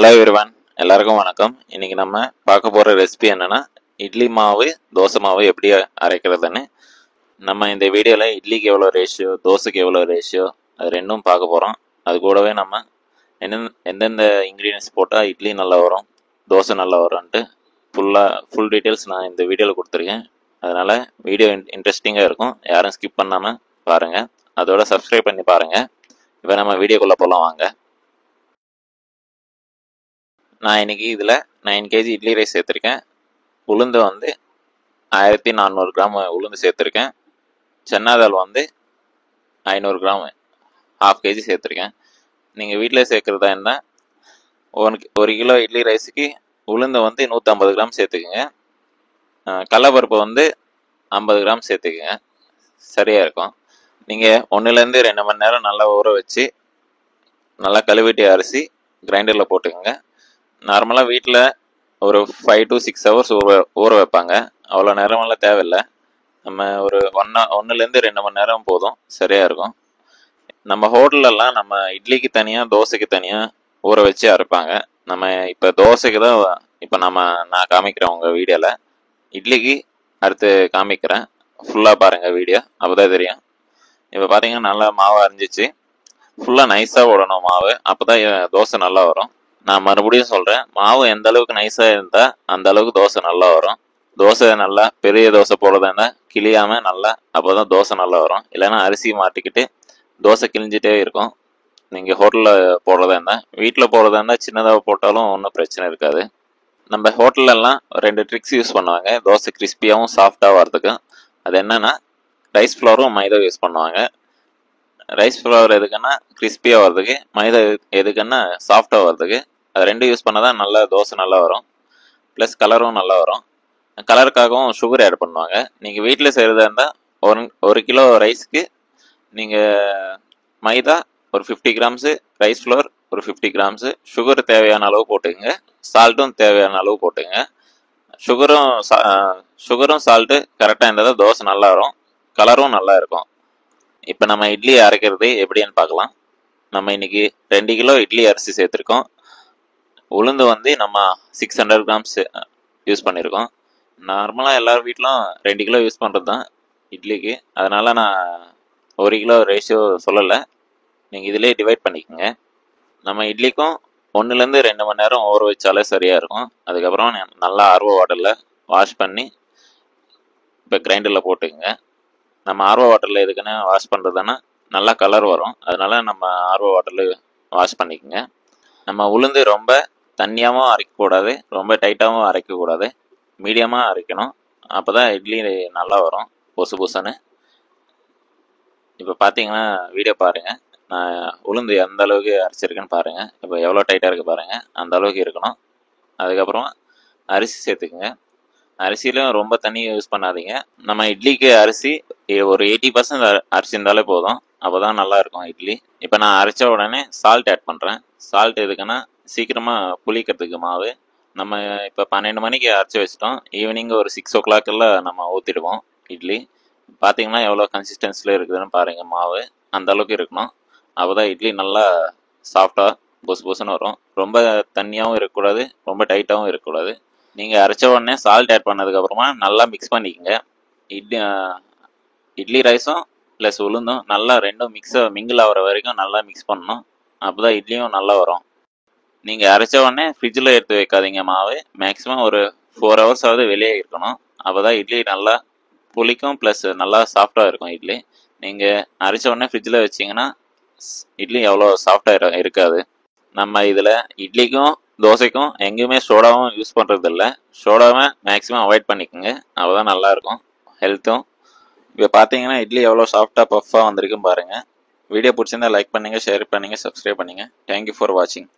Hello everyone, எல்லாருக்கும் வணக்கம். இன்னைக்கு நம்ம பார்க்க போகிற ரெசிபி என்னன்னா இட்லி மாவு தோசை மாவு எப்படி அரைக்கிறதுன்னு. நம்ம இந்த வீடியோவில் இட்லிக்கு எவ்வளோ ரேஷியோ, தோசைக்கு எவ்வளோ ரேஷியோ, அது ரெண்டும் பார்க்க போகிறோம். அது கூடவே நம்ம எந்தெந்த இன்க்ரீடியன்ஸ் போட்டால் இட்லி நல்லா வரும், தோசை நல்லா வரும்ன்ட்டு ஃபுல் டீட்டெயில்ஸ் நான் இந்த வீடியோவில் கொடுத்துருக்கேன். அதனால் வீடியோ இன்ட்ரெஸ்டிங்காக இருக்கும், யாரும் ஸ்கிப் பண்ணாமல் பாருங்கள். அதோட சப்ஸ்கிரைப் பண்ணி பாருங்கள். இப்போ நம்ம வீடியோக்குள்ளே போகலாம் வாங்க. நான் இன்னைக்கு இதில் 9 kg இட்லி ரைஸ் சேர்த்துருக்கேன். உளுந்து 1400 கிராம் உளுந்து சேர்த்துருக்கேன். சன்னா தால் 500 கிராம், 1/2 kg சேர்த்துருக்கேன். நீங்கள் வீட்டில் சேர்க்குறதா இருந்தால் 1 கிலோ இட்லி ரைஸுக்கு உளுந்து 150 கிராம் சேர்த்துக்குங்க. கடலைப்பருப்பு 50 கிராம் சேர்த்துக்குங்க, சரியாக இருக்கும். நீங்கள் 1லேருந்து 2 மணி நேரம் நல்லா ஊற வச்சு நல்லா கழுவிட்டு அரிசி கிரைண்டரில் போட்டுக்கோங்க. நார்மலாக வீட்டில் ஒரு 5 to 6 ஹவர்ஸ் ஊற வைப்பாங்க. அவ்வளோ நேரமெல்லாம் தேவையில்லை. நம்ம ஒரு 1லேருந்து 2 மணி நேரம் போதும், சரியாக இருக்கும். நம்ம ஹோட்டலெல்லாம் நம்ம இட்லிக்கு தனியாக தோசைக்கு தனியாக ஊற வச்சு அரைப்பாங்க. நம்ம இப்போ தோசைக்கு தான் இப்போ நான் காமிக்கிறேன் உங்கள் வீடியோவில். இட்லிக்கு அடுத்து காமிக்கிறேன், ஃபுல்லாக பாருங்கள் வீடியோ, அப்போ தான் தெரியும். இப்போ பார்த்தீங்கன்னா நல்லா மாவு அரைஞ்சிச்சு. ஃபுல்லாக நைஸாக விடணும் மாவு, அப்போ தான் தோசை நல்லா வரும். நான் மறுபடியும் சொல்கிறேன், மாவு எந்த அளவுக்கு நைஸாக இருந்தால் அந்த அளவுக்கு தோசை நல்லா வரும். தோசை நல்லா பெரிய தோசை போடுறதா இருந்தால் கிளியாமல் நல்லா, அப்போ தான் தோசை நல்லா வரும். இல்லைன்னா அரிசி மாட்டிக்கிட்டு தோசை கிழிஞ்சிட்டே இருக்கும். நீங்கள் ஹோட்டலில் போடுறதா இருந்தால், வீட்டில் போடுறதா இருந்தால் சின்னதாக போட்டாலும் ஒன்றும் பிரச்சனை இருக்காது. நம்ம ஹோட்டலெல்லாம் 2 ட்ரிக்ஸ் யூஸ் பண்ணுவாங்க தோசை கிறிஸ்பியாகவும் சாஃப்டாக வர்றதுக்கு. அது என்னென்னா, ரைஸ் ஃப்ளவரும் மைதா யூஸ் பண்ணுவாங்க. ரைஸ் ஃப்ளவர் எதுக்குன்னா கிறிஸ்பியாக வர்றதுக்கு, மைதா எதுக்குன்னா சாஃப்டாக வர்றதுக்கு. அது 2 யூஸ் பண்ணால் தான் நல்லா தோசை நல்லா வரும், ப்ளஸ் கலரும் நல்லா வரும். கலருக்காகவும் சுகர் ஆட் பண்ணுவாங்க. நீங்கள் வீட்டில் செய்கிறதா இருந்தால் 1 கிலோ ரைஸ்க்கு நீங்கள் மைதா ஒரு 50 கிராம்ஸு, ரைஸ் ஃப்ளவர் ஒரு 50 கிராம்ஸு, சுகர் தேவையான அளவு போட்டுக்கங்க, சால்ட்டும் தேவையான அளவு போட்டுங்க. சுகரும் சால்ட்டு கரெக்டாக இருந்தால் தான் தோசை நல்லா வரும், கலரும் நல்லா இருக்கும். இப்போ நம்ம இட்லி அரைக்கிறது எப்படின்னு பார்க்கலாம். நம்ம இன்னைக்கு 2 கிலோ இட்லி அரிசி சேர்த்துருக்கோம். உளுந்து நம்ம 600 கிராம்ஸ் யூஸ் பண்ணியிருக்கோம். நார்மலாக எல்லார் வீட்டிலும் 2 கிலோ யூஸ் பண்ணுறது தான் இட்லிக்கு. அதனால் நான் 1 கிலோ ரேஷியோ சொல்லலை, நீங்கள் இதிலே டிவைட் பண்ணிக்கோங்க. நம்ம இட்லிக்கும் 1லேருந்து 2 மணி நேரம் ஊற வச்சாலே சரியாக இருக்கும். அதுக்கப்புறம் நல்லா ஆர்வ வாட்டரில் வாஷ் பண்ணி இப்போ கிரைண்டரில் போட்டுக்கோங்க. நம்ம ஆர்வ வாட்டரில் எதுக்குன்னு வாஷ் பண்ணுறதுன்னா நல்லா கலர் வரும், அதனால் நம்ம ஆர்வ வாட்டரில் வாஷ் பண்ணிக்கோங்க. நம்ம உளுந்து ரொம்ப தண்ணியாகவும் அரைக்கக்கூடாது, ரொம்ப டைட்டாகவும் அரைக்கக்கூடாது, மீடியமாக அரைக்கணும். அப்போ தான் இட்லி நல்லா வரும் பொசு பொசுன்னு. இப்போ பார்த்தீங்கன்னா வீடியோ பாருங்கள், நான் உளுந்து எந்த அளவுக்கு அரைச்சிருக்கேன்னு பாருங்கள். இப்போ எவ்வளோ டைட்டாக இருக்குது பாருங்கள், அந்த அளவுக்கு இருக்கணும். அதுக்கப்புறமா அரிசி சேர்த்துக்குங்க. அரிசியிலும் ரொம்ப தண்ணி யூஸ் பண்ணாதீங்க. நம்ம இட்லிக்கு அரிசி ஒரு 80% அரிசி இருந்தாலே போதும், அப்போ தான் நல்லாயிருக்கும் இட்லி. இப்போ நான் அரைச்ச உடனே சால்ட் ஆட் பண்ணுறேன். சால்ட் எதுக்குன்னா சீக்கிரமாக புளிக்கிறதுக்கு மாவு. நம்ம இப்போ 12 மணிக்கு அரைச்சி வச்சிட்டோம், ஈவினிங் ஒரு 6 o'clock நம்ம ஊற்றிடுவோம் இட்லி. பார்த்தீங்கன்னா எவ்வளோ கன்சிஸ்டன்சியில் இருக்குதுன்னு பாருங்கள், மாவு அந்த அளவுக்கு இருக்கணும். அப்போ தான் இட்லி நல்லா சாஃப்டாக பொசு பொசுன்னு வரும். ரொம்ப தண்ணியாகவும் இருக்கக்கூடாது, ரொம்ப டைட்டாகவும் இருக்கக்கூடாது. நீங்கள் அரைச்ச உடனே சால்ட் ஆட் பண்ணதுக்கப்புறமா நல்லா மிக்ஸ் பண்ணிக்கோங்க. இட்லி ரைஸும் ப்ளஸ் உளுந்தும் நல்லா ரெண்டும் மிங்கிள் ஆகிற வரைக்கும் நல்லா மிக்ஸ் பண்ணணும். அப்போ தான் இட்லியும் நல்லா வரும். நீங்கள் அரைச்ச உடனே ஃப்ரிட்ஜில் எடுத்து வைக்காதீங்க மாவு. மேக்ஸிமம் ஒரு 4 hours வெளியே இருக்கணும். அப்போ தான் இட்லி நல்லா புளிக்கும், ப்ளஸ் நல்லா சாஃப்டாக இருக்கும் இட்லி. நீங்கள் அரைச்ச உடனே ஃப்ரிட்ஜில் வச்சிங்கன்னா இட்லி எவ்வளோ சாஃப்டாக இருக்காது. நம்ம இதில் இட்லிக்கும் தோசைக்கும் எங்கேயுமே சோடாவும் யூஸ் பண்ணுறது இல்லை. சோடாவை மேக்ஸிமம் அவாய்ட் பண்ணிக்கோங்க, அப்போ தான் நல்லாயிருக்கும் ஹெல்த்தும். இப்போ பார்த்தீங்கன்னா இட்லி எவ்வளோ சாஃப்டாக பஃப்பாக வந்திருக்குன்னு பாருங்கள். வீடியோ பிடிச்சிருந்தா லைக் பண்ணுங்கள், ஷேர் பண்ணுங்கள், சப்ஸ்கிரைப் பண்ணுங்கள். தேங்க்யூ ஃபார் வாட்சிங்.